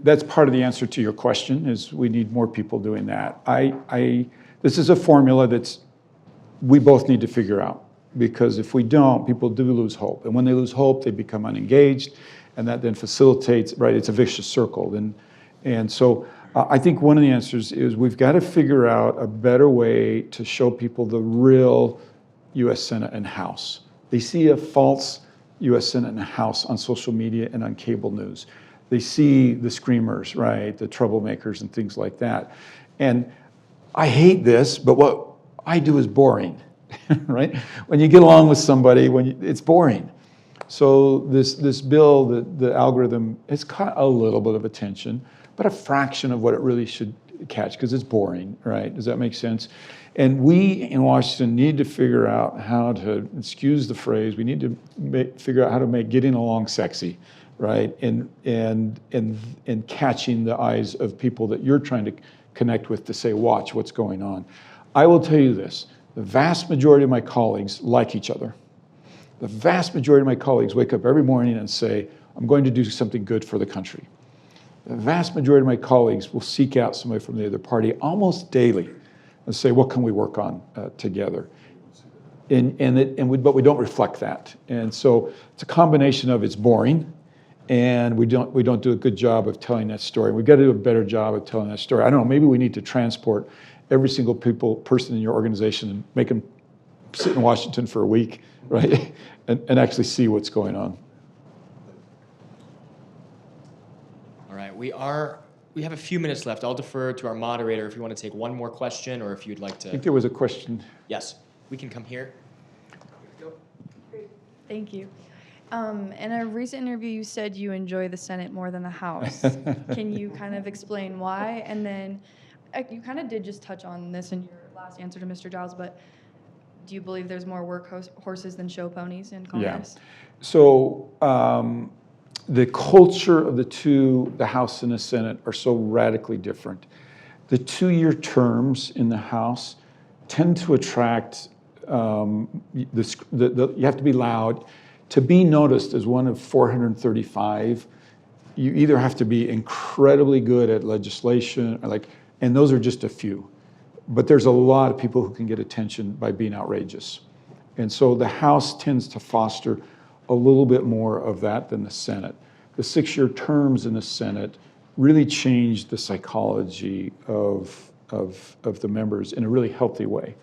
That's part of the answer to your question, is we need more people doing that. This is a formula we both need to figure out, because if we don't, people do lose hope. And when they lose hope, they become unengaged, and that then facilitates, right, it's a vicious circle. And so I think one of the answers is we've got to figure out a better way to show people the real U.S. Senate and House. They see a false U.S. Senate and House on social media and on cable news. They see the screamers, right, the troublemakers and things like that. And I hate this, but what I do is boring, right? When you get along with somebody, it's boring. So this bill, the algorithm, has caught a little bit of attention, but a fraction of what it really should catch, because it's boring, right? Does that make sense? And we in Washington need to figure out how to, excuse the phrase, we need to figure out how to make getting along sexy, right? And catching the eyes of people that you're trying to connect with to say, watch what's going on. I will tell you this, the vast majority of my colleagues like each other. The vast majority of my colleagues wake up every morning and say, I'm going to do something good for the country. The vast majority of my colleagues will seek out somebody from the other party almost daily and say, what can we work on together? But we don't reflect that. And so it's a combination of it's boring, and we don't do a good job of telling that story. We've got to do a better job of telling that story. I don't know, maybe we need to transport every single person in your organization and make them sit in Washington for a week, right? and actually see what's going on. All right, we have a few minutes left. I'll defer to our moderator if you want to take one more question, or if you'd like I think to. there was a question. Yes, we can come here. Thank you. In a recent interview, you said you enjoy the Senate more than the House. Can you kind of explain why? And then you kind of did just touch on this in your last answer to Mr. Giles, but do you believe there's more workhorses than show ponies in Congress? Yeah. So the culture of the House and the Senate are so radically different. The 2-year terms in the House tend to attract, you have to be loud. To be noticed as one of 435, you either have to be incredibly good at legislation, and those are just a few. But there's a lot of people who can get attention by being outrageous. And so the House tends to foster a little bit more of that than the Senate. The 6-year terms in the Senate really changed the psychology of the members in a really healthy way.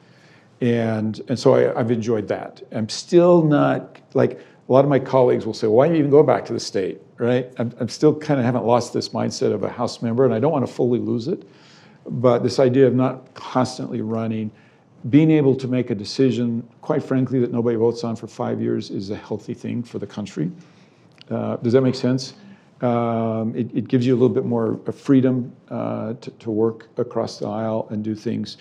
And so I've enjoyed that. I'm still not, a lot of my colleagues will say, well, why even go back to the state, right? I'm still kind of haven't lost this mindset of a House member, and I don't want to fully lose it. But this idea of not constantly running, being able to make a decision, quite frankly, that nobody votes on for 5 years is a healthy thing for the country. Does that make sense? It gives you a little bit more freedom to work across the aisle and do things.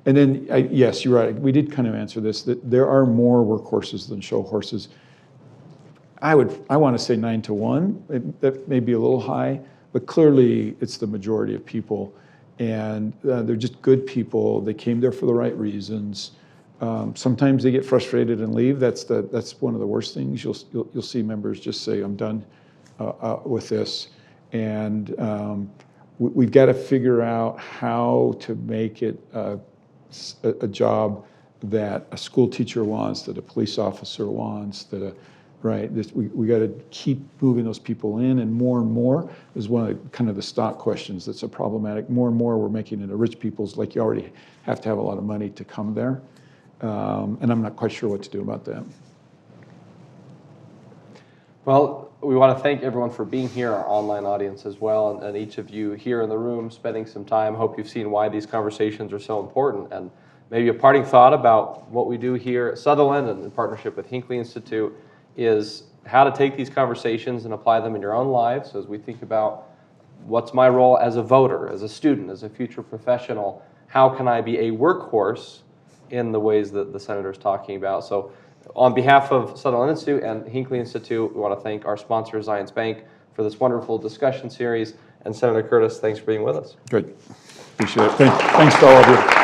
And then, yes, you're right. We did kind of answer this, that there are more workhorses than show horses. I want to say 9 to 1. That may be a little high, but clearly it's the majority of people. And they're just good people. They came there for the right reasons. Sometimes they get frustrated and leave. That's one of the worst things. You'll see members just say, I'm done with this. And we've got to figure out how to make it a job that a school teacher wants, that a police officer wants, that we got to keep moving those people in, and more is one of kind of the stock questions that's a problematic. More and more we're making it a rich people's, like you already have to have a lot of money to come there. And I'm not quite sure what to do about that. Well, we want to thank everyone for being here, our online audience as well, and each of you here in the room spending some time. Hope you've seen why these conversations are so important, and maybe a parting thought about what we do here at Sutherland and in partnership with Hinckley Institute is how to take these conversations and apply them in your own lives. So as we think about what's my role as a voter, as a student, as a future professional, how can I be a workhorse in the ways that the senator's talking about? So on behalf of Sutherland Institute and Hinckley Institute, we want to thank our sponsor, Zions Bank, for this wonderful discussion series. And Senator Curtis, thanks for being with us. Good. Appreciate it. Thanks to all of you.